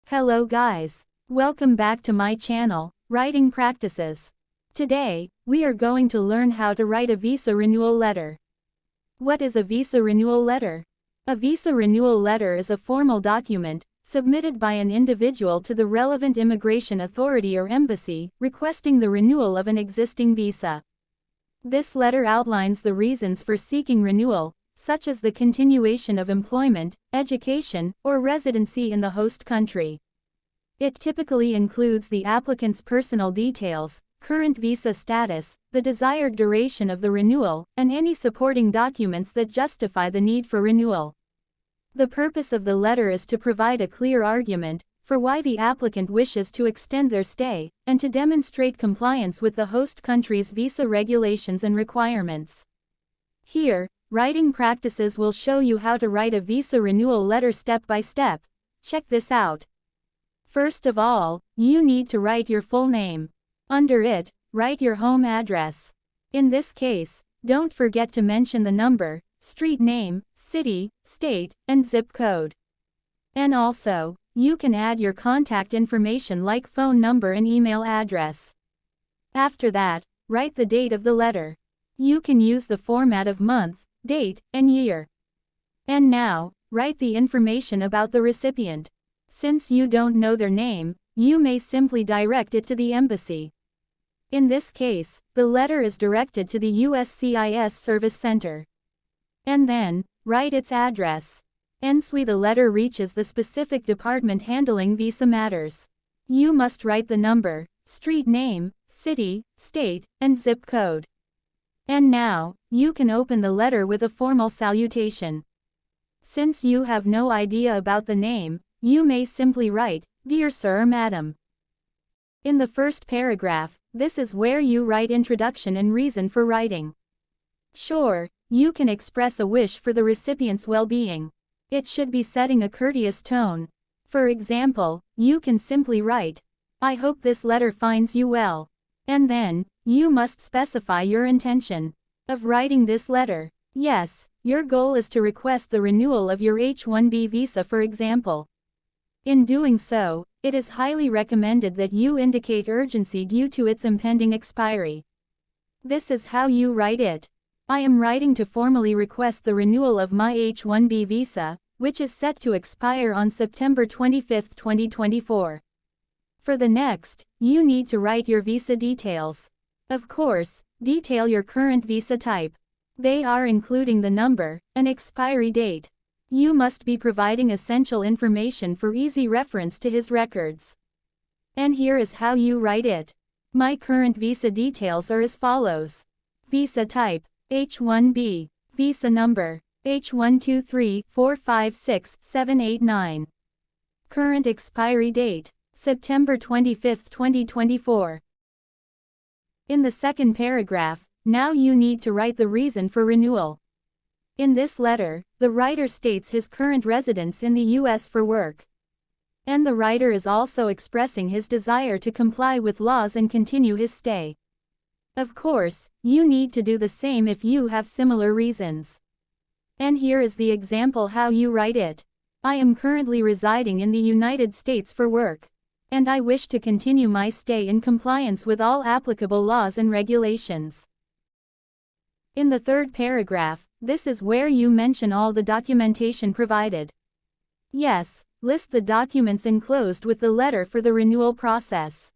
Hello guys. Welcome back to my channel, Writing Practices. Today, we are going to learn how to write a visa renewal letter. What is a visa renewal letter? A visa renewal letter is a formal document, submitted by an individual to the relevant immigration authority or embassy, requesting the renewal of an existing visa. This letter outlines the reasons for seeking renewal, such as the continuation of employment, education, or residency in the host country. It typically includes the applicant's personal details, current visa status, the desired duration of the renewal, and any supporting documents that justify the need for renewal. The purpose of the letter is to provide a clear argument for why the applicant wishes to extend their stay, and to demonstrate compliance with the host country's visa regulations and requirements. Here, Writing Practices will show you how to write a visa renewal letter step by step. Check this out. First of all, you need to write your full name. Under it, write your home address. In this case, don't forget to mention the number, street name, city, state, and zip code. And also, you can add your contact information like phone number and email address. After that, write the date of the letter. You can use the format of month, date, and year. And now, write the information about the recipient. Since you don't know their name, you may simply direct it to the embassy. In this case, the letter is directed to the USCIS Service Center. And then, write its address. Once the letter reaches the specific department handling visa matters, you must write the number, street name, city, state, and zip code. And now, you can open the letter with a formal salutation. Since you have no idea about the name, you may simply write, "Dear Sir or Madam." In the first paragraph, this is where you write introduction and reason for writing. Sure, you can express a wish for the recipient's well-being. It should be setting a courteous tone. For example, you can simply write, "I hope this letter finds you well." And then, you must specify your intention of writing this letter. Yes, your goal is to request the renewal of your H-1B visa, for example. In doing so, it is highly recommended that you indicate urgency due to its impending expiry. This is how you write it. I am writing to formally request the renewal of my H-1B visa, which is set to expire on September 25, 2024. For the next, you need to write your visa details. Of course, detail your current visa type. They are including the number and expiry date. You must be providing essential information for easy reference to his records. And here is how you write it. My current visa details are as follows. Visa type, H-1B. Visa number, H123456789. Current expiry date, September 25, 2024. In the second paragraph, now you need to write the reason for renewal. In this letter, the writer states his current residence in the U.S. for work. And the writer is also expressing his desire to comply with laws and continue his stay. Of course, you need to do the same if you have similar reasons. And here is the example how you write it. I am currently residing in the United States for work. And I wish to continue my stay in compliance with all applicable laws and regulations. In the third paragraph, this is where you mention all the documentation provided. Yes, list the documents enclosed with the letter for the renewal process.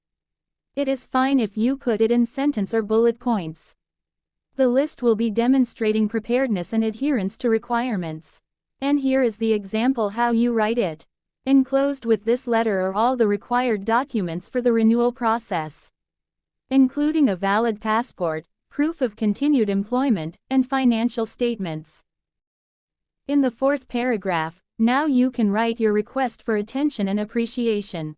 It is fine if you put it in sentence or bullet points. The list will be demonstrating preparedness and adherence to requirements. And here is the example how you write it. Enclosed with this letter are all the required documents for the renewal process, including a valid passport, proof of continued employment, and financial statements. In the fourth paragraph, now you can write your request for attention and appreciation.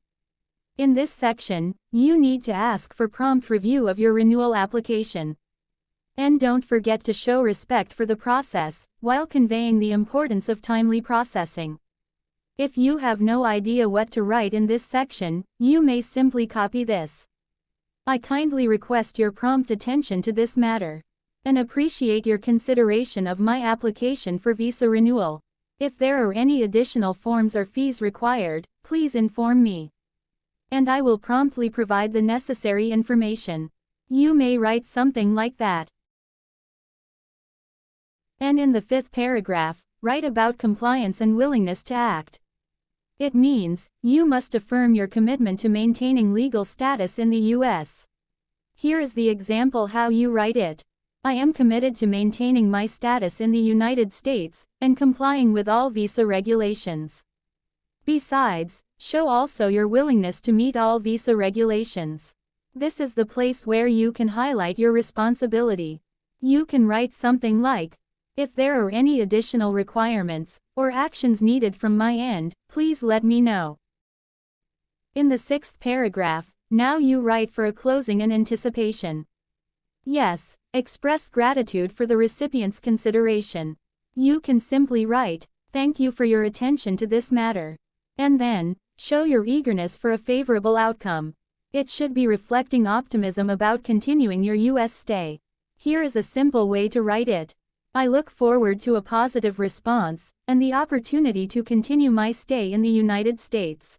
In this section, you need to ask for prompt review of your renewal application. And don't forget to show respect for the process, while conveying the importance of timely processing. If you have no idea what to write in this section, you may simply copy this. I kindly request your prompt attention to this matter, and appreciate your consideration of my application for visa renewal. If there are any additional forms or fees required, please inform me, and I will promptly provide the necessary information. You may write something like that. And in the fifth paragraph, write about compliance and willingness to act. It means, you must affirm your commitment to maintaining legal status in the U.S. Here is the example how you write it. I am committed to maintaining my status in the United States, and complying with all visa regulations. Besides, show also your willingness to meet all visa regulations. This is the place where you can highlight your responsibility. You can write something like, if there are any additional requirements, or actions needed from my end, please let me know. In the sixth paragraph, now you write for a closing and anticipation. Yes, express gratitude for the recipient's consideration. You can simply write, thank you for your attention to this matter. And then, show your eagerness for a favorable outcome. It should be reflecting optimism about continuing your U.S. stay. Here is a simple way to write it. I look forward to a positive response, and the opportunity to continue my stay in the United States.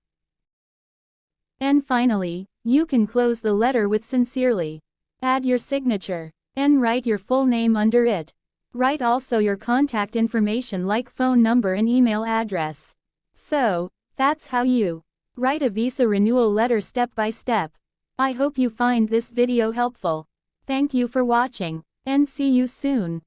And finally, you can close the letter with sincerely. Add your signature, and write your full name under it. Write also your contact information like phone number and email address. So, that's how you write a visa renewal letter step by step. I hope you find this video helpful. Thank you for watching, and see you soon.